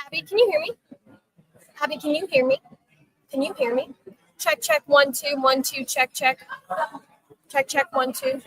Abby, can you hear me? Abby, can you hear me? Can you hear me? Check, check, 1 2 1 2, check, check. Check, check, 1 2.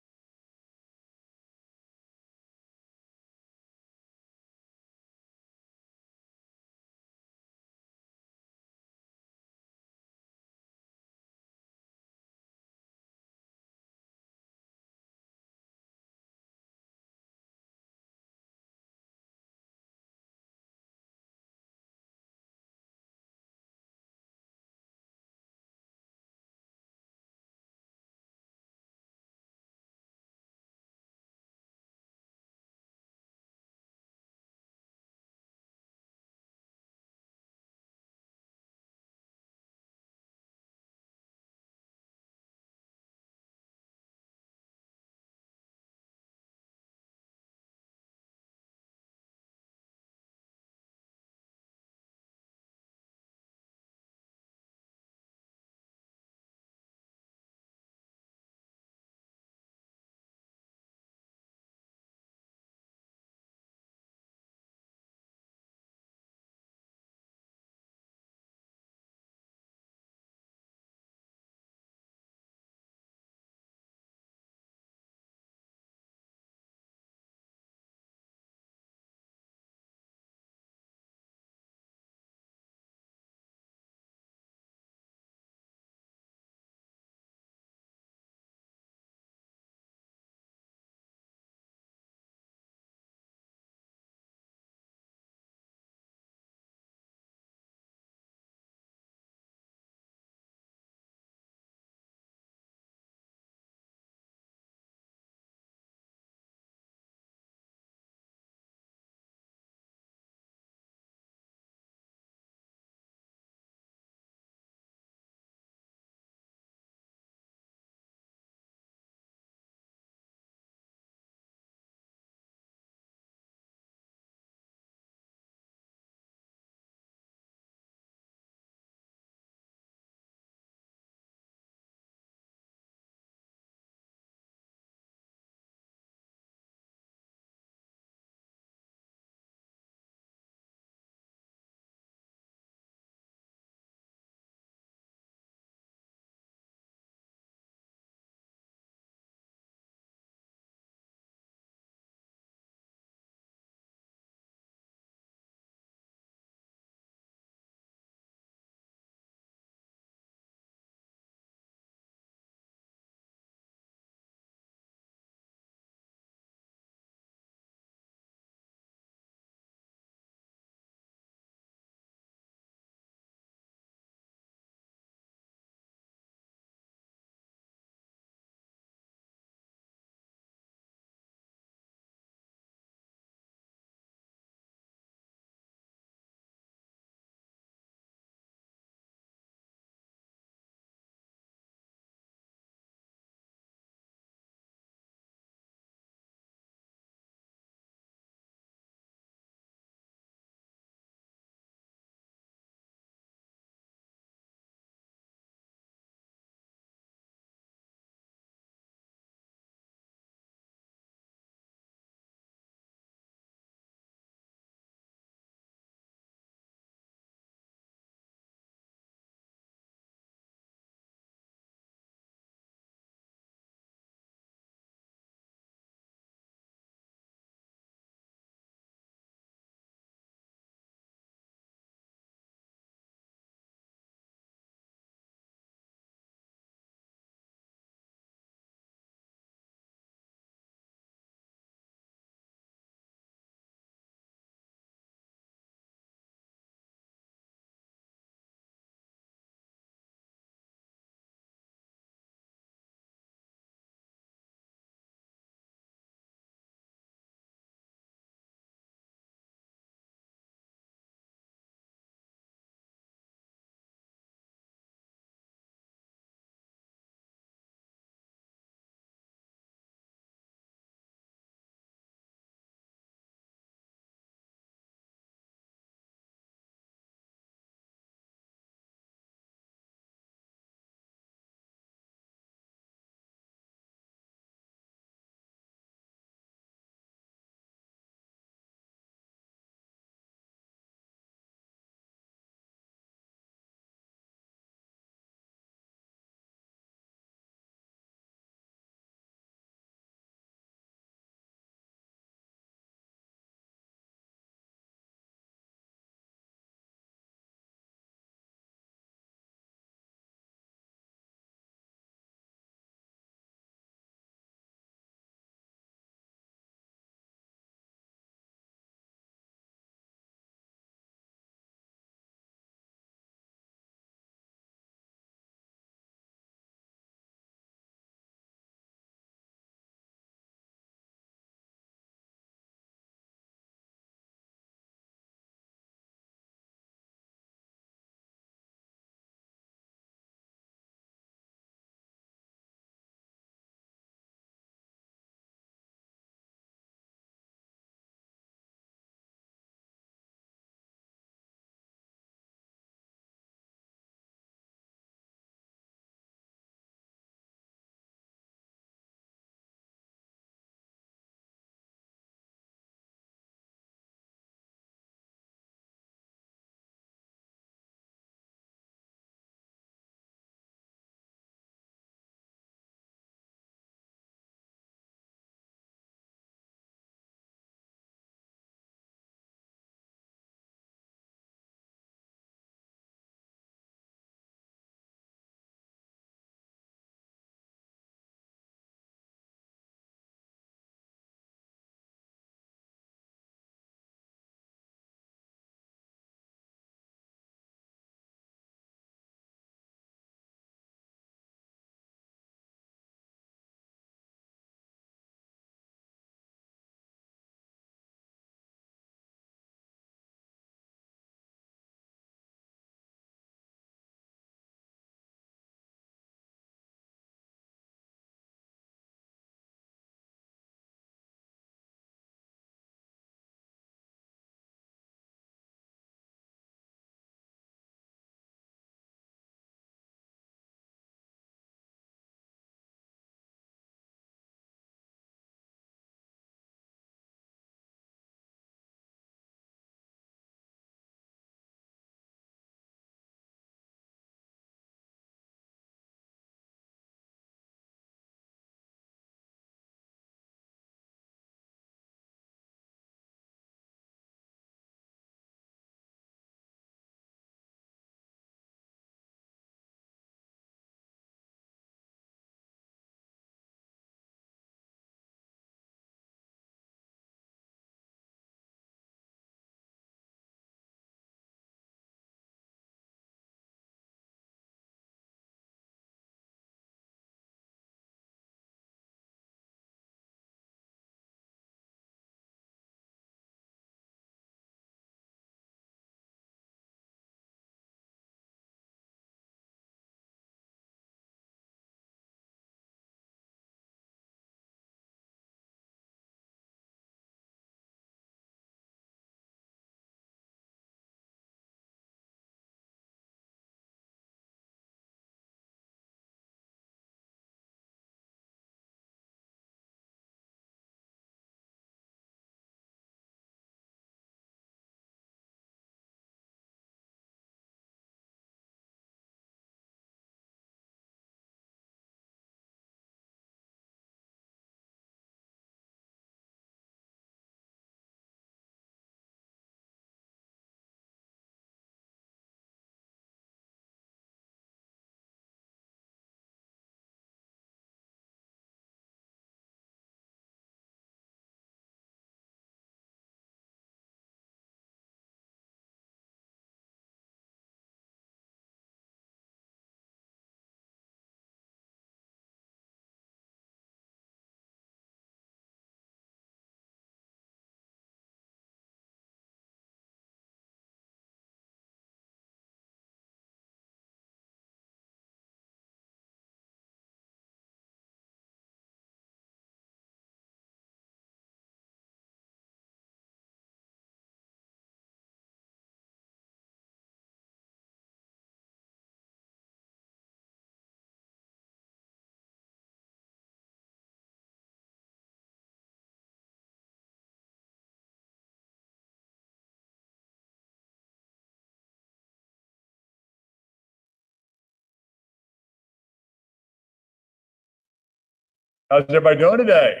How's everybody doing today?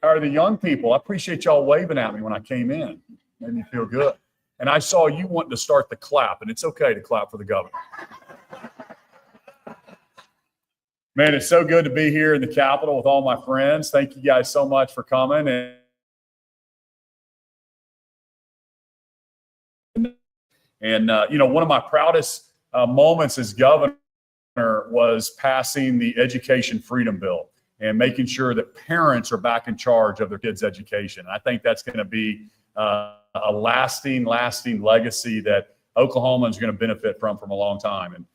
How are the young people? I appreciate y'all waving at me when I came in. Made me feel good. And I saw you wanting to start the clap, and it's okay to clap for the governor. Man, it's so good to be here in the Capitol with all my friends. Thank you guys so much for coming. And one of my proudest moments as governor was passing the Education Freedom Bill and making sure that parents are back in charge of their kids' education. I think that's going to be a lasting legacy that Oklahoma is going to benefit from a long time. And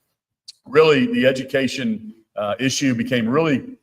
really, the education issue became really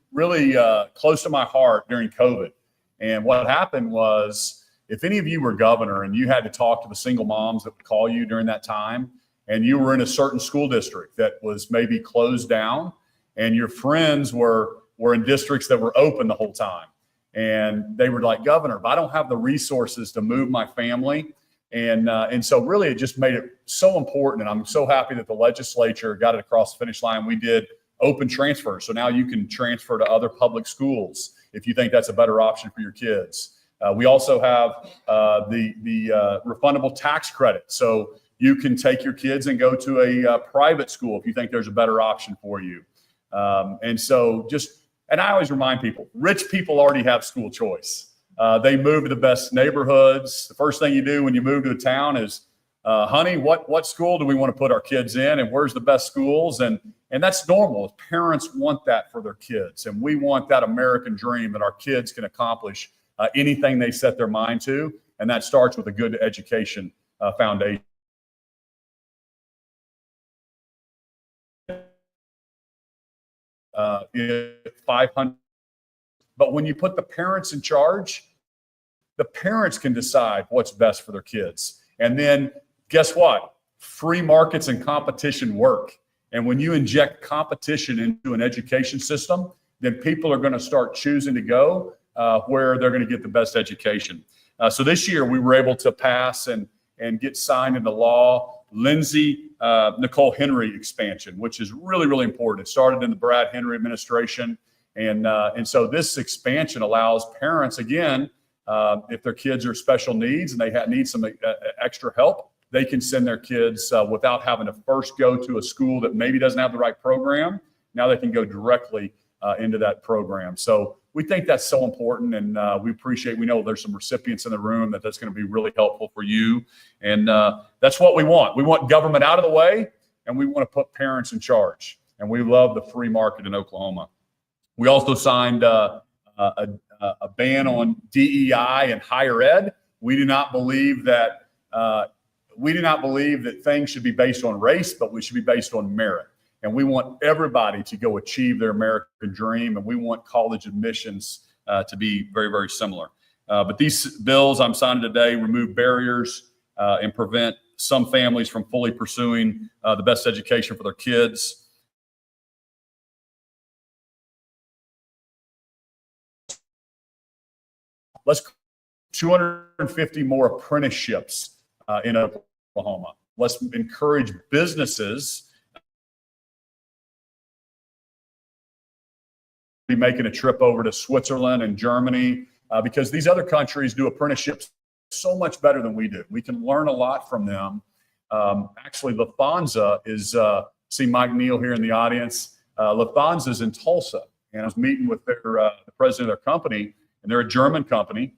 close to my heart during COVID. And what happened was, if any of you were governor and you had to talk to the single moms that would call you during that time, and you were in a certain school district that was maybe closed down, and your friends were in districts that were open the whole time, and they were like, "Governor, but I don't have the resources to move my family." And so really it just made it so important. And I'm so happy that the legislature got it across the finish line. We did open transfer. So now you can transfer to other public schools if you think that's a better option for your kids. We also have the refundable tax credit. So you can take your kids and go to a private school if you think there's a better option for you. And I always remind people, rich people already have school choice. They move to the best neighborhoods. The first thing you do when you move to a town is, honey, what school do we want to put our kids in, and where's the best schools? And that's normal. Parents want that for their kids, and we want that American dream that our kids can accomplish anything they set their mind to, and that starts with a good education foundation. $500. But when you put the parents in charge, the parents can decide what's best for their kids. And then guess what? Free markets and competition work. And when you inject competition into an education system, then people are going to start choosing to go where they're going to get the best education. So this year we were able to pass and get signed into law Lindsay Nicole Henry expansion, which is really important. It started in the Brad Henry administration. And so this expansion allows parents, again, if their kids are special needs and they need some extra help, they can send their kids without having to first go to a school that maybe doesn't have the right program. Now they can go directly into that program. So we think that's so important, and we know there's some recipients in the room that's going to be really helpful for you. And that's what we want. We want government out of the way, and we want to put parents in charge. And we love the free market in Oklahoma. We also signed a ban on DEI in higher ed. We do not believe that things should be based on race, but we should be based on merit. And we want everybody to go achieve their American dream, and we want college admissions to be very similar. But these bills I'm signing today remove barriers and prevent some families from fully pursuing the best education for their kids. Let's 250 more apprenticeships in Oklahoma. Let's encourage businesses be making a trip over to Switzerland and Germany because these other countries do apprenticeships so much better than we do. We can learn a lot from them. Actually, Lufthansa is, see Mike Neal here in the audience. Lufthansa is in Tulsa, and I was meeting with the president of their company, and they're a German company.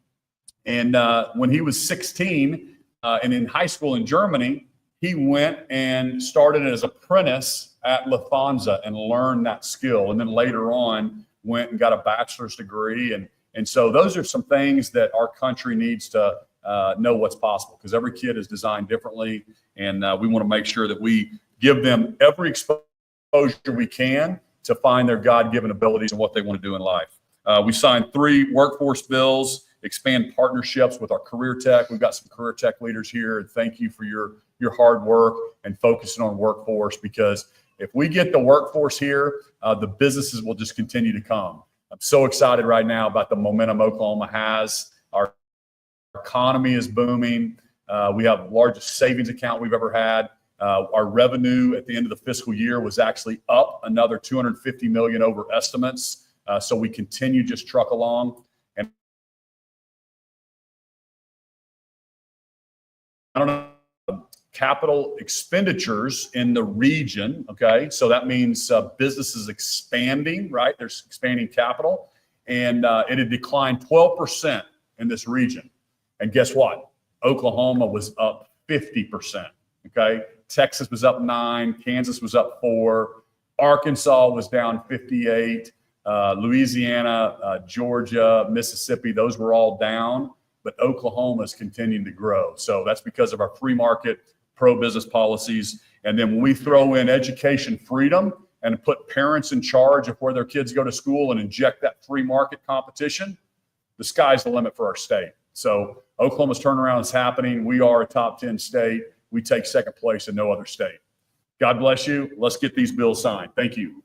And when he was 16 and in high school in Germany, he went and started as an apprentice at Lufthansa and learned that skill. And then later on, went and got a bachelor's degree. And so those are some things that our country needs to know what's possible, because every kid is designed differently. And we want to make sure that we give them every exposure we can to find their God-given abilities and what they want to do in life. We signed 3 workforce bills, expand partnerships with our career tech. We've got some career tech leaders here, and thank you for your hard work and focusing on workforce, because if we get the workforce here, the businesses will just continue to come. I'm so excited right now about the momentum Oklahoma has. Our economy is booming. We have the largest savings account we've ever had. Our revenue at the end of the fiscal year was actually up another $250 million over estimates. So we continue just truck along. And I don't know, capital expenditures in the region. Okay. So that means businesses expanding, right? There's expanding capital, and it had declined 12% in this region. And guess what? Oklahoma was up 50%. Okay. Texas was up 9%. Kansas was up 4%. Arkansas was down 58%. Louisiana, Georgia, Mississippi, those were all down, but Oklahoma is continuing to grow. So that's because of our free market, pro-business policies. And then when we throw in education freedom and put parents in charge of where their kids go to school and inject that free market competition, the sky's the limit for our state. So Oklahoma's turnaround is happening. We are a top 10 state. We take second place in no other state. God bless you. Let's get these bills signed. Thank you.